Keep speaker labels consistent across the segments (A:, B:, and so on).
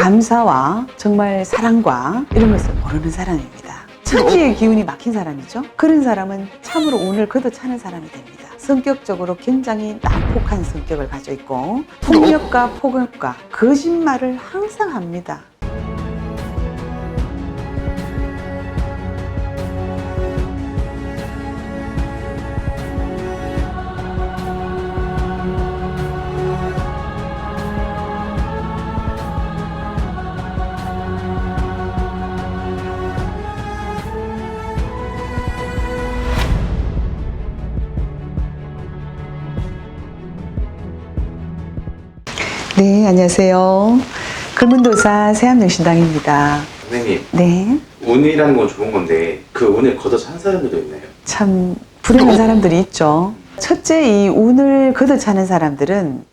A: 감사와 정말 사랑과 이런 것을 모르는 사람입니다. 천지의 기운이 막힌 사람이죠. 그런 사람은 참으로 운을 걷어차는 사람이 됩니다. 성격적으로 굉장히 난폭한 성격을 가지고 있고 폭력과 폭언과 거짓말을 항상 합니다. 네, 안녕하세요. 금문도사 세암영신당입니다.
B: 선생님,
A: 네,
B: 운이라는 건 좋은 건데 그 운을 걷어찬 사람들도 있나요?
A: 참 불행한 사람들이 있죠. 첫째, 이 운을 걷어차는 사람들은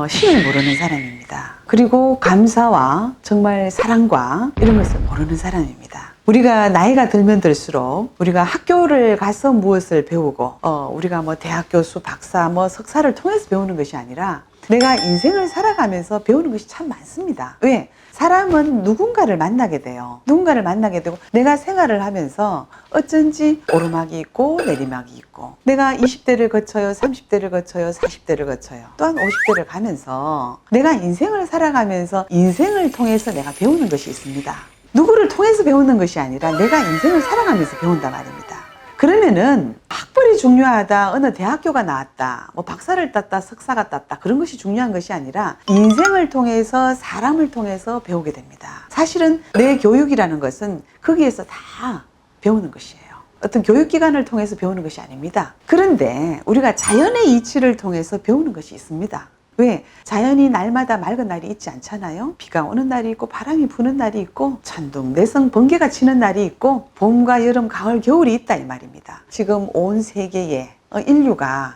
A: 신을 모르는 사람입니다. 그리고 감사와 정말 사랑과 이런 것을 모르는 사람입니다. 우리가 나이가 들면 들수록 우리가 학교를 가서 무엇을 배우고 우리가 뭐 대학 교수, 박사, 뭐 석사를 통해서 배우는 것이 아니라 내가 인생을 살아가면서 배우는 것이 참 많습니다. 왜? 사람은 누군가를 만나게 돼요. 누군가를 만나게 되고 내가 생활을 하면서 어쩐지 오르막이 있고 내리막이 있고 내가 20대를 거쳐요, 30대를 거쳐요, 40대를 거쳐요. 또한 50대를 가면서 내가 인생을 살아가면서 인생을 통해서 내가 배우는 것이 있습니다. 누구를 통해서 배우는 것이 아니라 내가 인생을 살아가면서 배운단 말입니다. 그러면은 학벌이 중요하다, 어느 대학교가 나왔다, 뭐 박사를 땄다, 석사가 땄다, 그런 것이 중요한 것이 아니라 인생을 통해서 사람을 통해서 배우게 됩니다. 사실은 내 교육이라는 것은 거기에서 다 배우는 것이에요. 어떤 교육기관을 통해서 배우는 것이 아닙니다. 그런데 우리가 자연의 이치를 통해서 배우는 것이 있습니다. 왜? 자연이 날마다 맑은 날이 있지 않잖아요. 비가 오는 날이 있고 바람이 부는 날이 있고 천둥, 내성, 번개가 치는 날이 있고 봄과 여름, 가을, 겨울이 있다 이 말입니다. 지금 온 세계에 인류가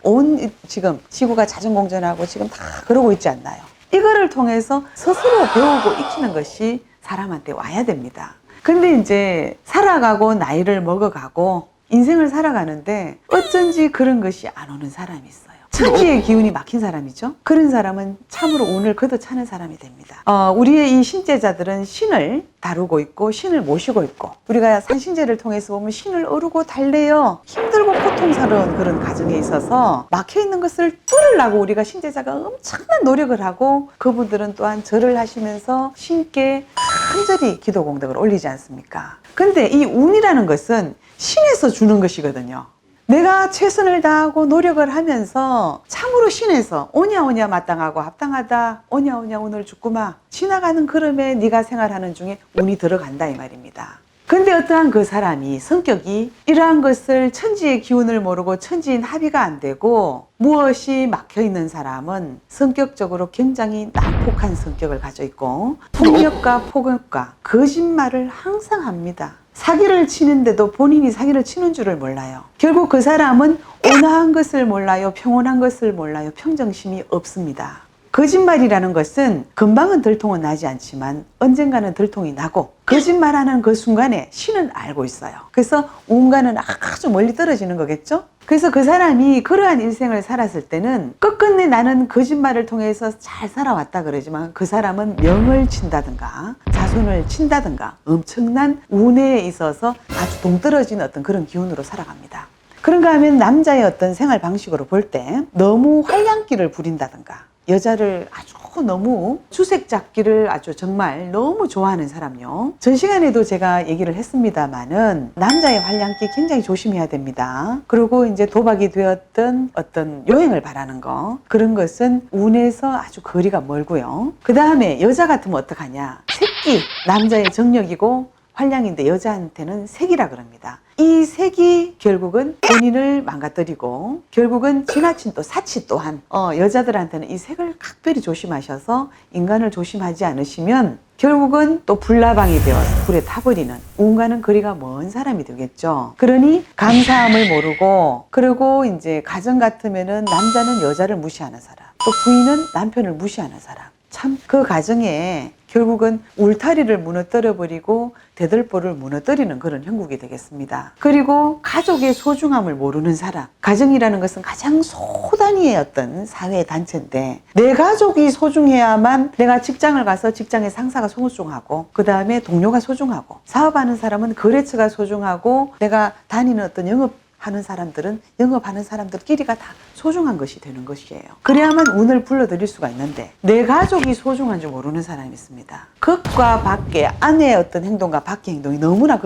A: 지금 지구가 자전공전하고 지금 다 그러고 있지 않나요? 이거를 통해서 스스로 배우고 익히는 것이 사람한테 와야 됩니다. 근데 이제 살아가고 나이를 먹어가고 인생을 살아가는데 어쩐지 그런 것이 안 오는 사람이 있어요. 천지의 기운이 막힌 사람이죠. 그런 사람은 참으로 운을 걷어차는 사람이 됩니다. 우리의 이 신제자들은 신을 다루고 있고 신을 모시고 있고 우리가 산신제를 통해서 보면 신을 어루고 달래요. 힘들고 고통스러운 그런 과정에 있어서 막혀있는 것을 뚫으려고 우리가 신제자가 엄청난 노력을 하고 그분들은 또한 절을 하시면서 신께 간절히 기도 공덕을 올리지 않습니까? 근데 이 운이라는 것은 신에서 주는 것이거든요. 내가 최선을 다하고 노력을 하면서 참으로 신에서 오냐 마땅하고 합당하다 오냐 오늘 죽구마 지나가는 걸음에 네가 생활하는 중에 운이 들어간다 이 말입니다. 근데 어떠한 그 사람이 성격이 이러한 것을 천지의 기운을 모르고 천지인 합의가 안 되고 무엇이 막혀있는 사람은 성격적으로 굉장히 난폭한 성격을 가지고 있고 폭력과 폭언과 거짓말을 항상 합니다. 사기를 치는데도 본인이 사기를 치는 줄을 몰라요. 결국 그 사람은 온화한 것을 몰라요. 평온한 것을 몰라요. 평정심이 없습니다. 거짓말이라는 것은 금방은 들통은 나지 않지만 언젠가는 들통이 나고 거짓말하는 그 순간에 신은 알고 있어요. 그래서 운과는 아주 멀리 떨어지는 거겠죠? 그래서 그 사람이 그러한 일생을 살았을 때는 끝끝내 나는 거짓말을 통해서 잘 살아왔다 그러지만 그 사람은 명을 친다든가 자손을 친다든가 엄청난 운에 있어서 아주 동떨어진 어떤 그런 기운으로 살아갑니다. 그런가 하면 남자의 어떤 생활 방식으로 볼 때 너무 활량기를 부린다든가 여자를 아주 너무 주색 잡기를 아주 정말 너무 좋아하는 사람요. 전 시간에도 제가 얘기를 했습니다만은 남자의 활량기 굉장히 조심해야 됩니다. 그리고 이제 도박이 되었던 어떤 요행을 바라는 거 그런 것은 운에서 아주 거리가 멀고요. 그 다음에 여자 같으면 어떡하냐. 색기, 남자의 정력이고 활량인데 여자한테는 색이라 그럽니다. 이 색이 결국은 본인을 망가뜨리고 결국은 지나친 또 사치 또한 여자들한테는 이 색을 각별히 조심하셔서 인간을 조심하지 않으시면 결국은 또 불나방이 되어서 불에 타버리는 운과는 거리가 먼 사람이 되겠죠. 그러니 감사함을 모르고 그리고 이제 가정 같으면은 남자는 여자를 무시하는 사람 또 부인은 남편을 무시하는 사람 참 그 가정에 결국은 울타리를 무너뜨려 버리고 대들보를 무너뜨리는 그런 형국이 되겠습니다. 그리고 가족의 소중함을 모르는 사람. 가정이라는 것은 가장 소단위의 어떤 사회 단체인데 내 가족이 소중해야만 내가 직장을 가서 직장의 상사가 소중하고 그 다음에 동료가 소중하고 사업하는 사람은 거래처가 소중하고 내가 다니는 어떤 영업하는 사람들은 영업하는 사람들끼리가 다 소중한 것이 되는 것이에요. 그래야만 운을 불러들일 수가 있는데 내 가족이 소중한 줄 모르는 사람이 있습니다. 겉과 밖에 안의 어떤 행동과 밖의 행동이 너무나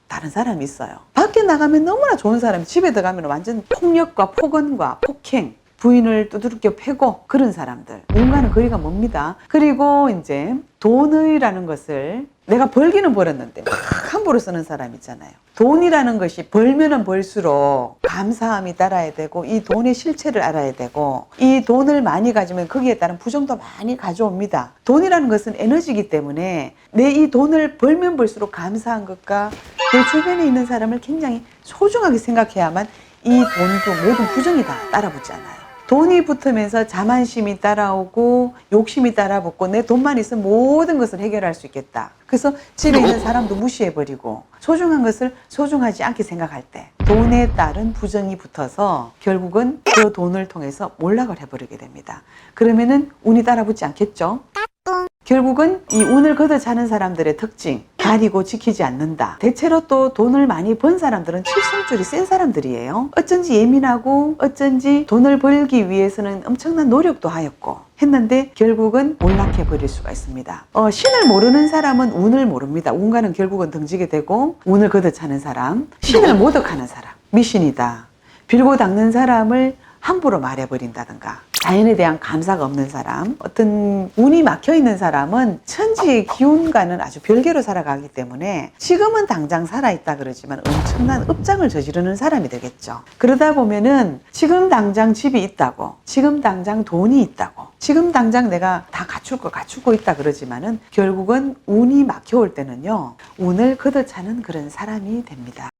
A: 다른 사람이 있어요. 밖에 나가면 너무나 좋은 사람이 집에 들어가면 완전 폭력과 폭언과 폭행 부인을 두드겨 패고 그런 사람들. 누군가는 거리가 멉니다. 그리고 이제 돈이라는 것을 내가 벌기는 벌었는데 막 함부로 쓰는 사람 있잖아요. 돈이라는 것이 벌면은 벌수록 감사함이 따라야 되고 이 돈의 실체를 알아야 되고 이 돈을 많이 가지면 거기에 따른 부정도 많이 가져옵니다. 돈이라는 것은 에너지이기 때문에 내 이 돈을 벌면 벌수록 감사한 것과 내 주변에 있는 사람을 굉장히 소중하게 생각해야만 이 돈도 모든 부정이 다 따라붙지 않아요. 돈이 붙으면서 자만심이 따라오고 욕심이 따라붙고 내 돈만 있으면 모든 것을 해결할 수 있겠다. 그래서 집에 있는 사람도 무시해버리고 소중한 것을 소중하지 않게 생각할 때 돈에 따른 부정이 붙어서 결국은 그 돈을 통해서 몰락을 해버리게 됩니다. 그러면은 운이 따라붙지 않겠죠? 결국은 이 운을 걷어차는 사람들의 특징, 가리고 지키지 않는다. 대체로 또 돈을 많이 번 사람들은 칠성줄이 센 사람들이에요. 어쩐지 예민하고 어쩐지 돈을 벌기 위해서는 엄청난 노력도 하였고 했는데 결국은 몰락해 버릴 수가 있습니다. 신을 모르는 사람은 운을 모릅니다. 운과는 결국은 등지게 되고 운을 걷어차는 사람, 신을 모독하는 사람, 미신이다. 빌고 닦는 사람을 함부로 말해버린다든가 자연에 대한 감사가 없는 사람, 어떤 운이 막혀있는 사람은 천지의 기운과는 아주 별개로 살아가기 때문에 지금은 당장 살아있다 그러지만 엄청난 업장을 저지르는 사람이 되겠죠. 그러다 보면은 지금 당장 집이 있다고, 지금 당장 돈이 있다고, 지금 당장 내가 다 갖출 거 갖추고 있다 그러지만은 결국은 운이 막혀올 때는요, 운을 걷어차는 그런 사람이 됩니다.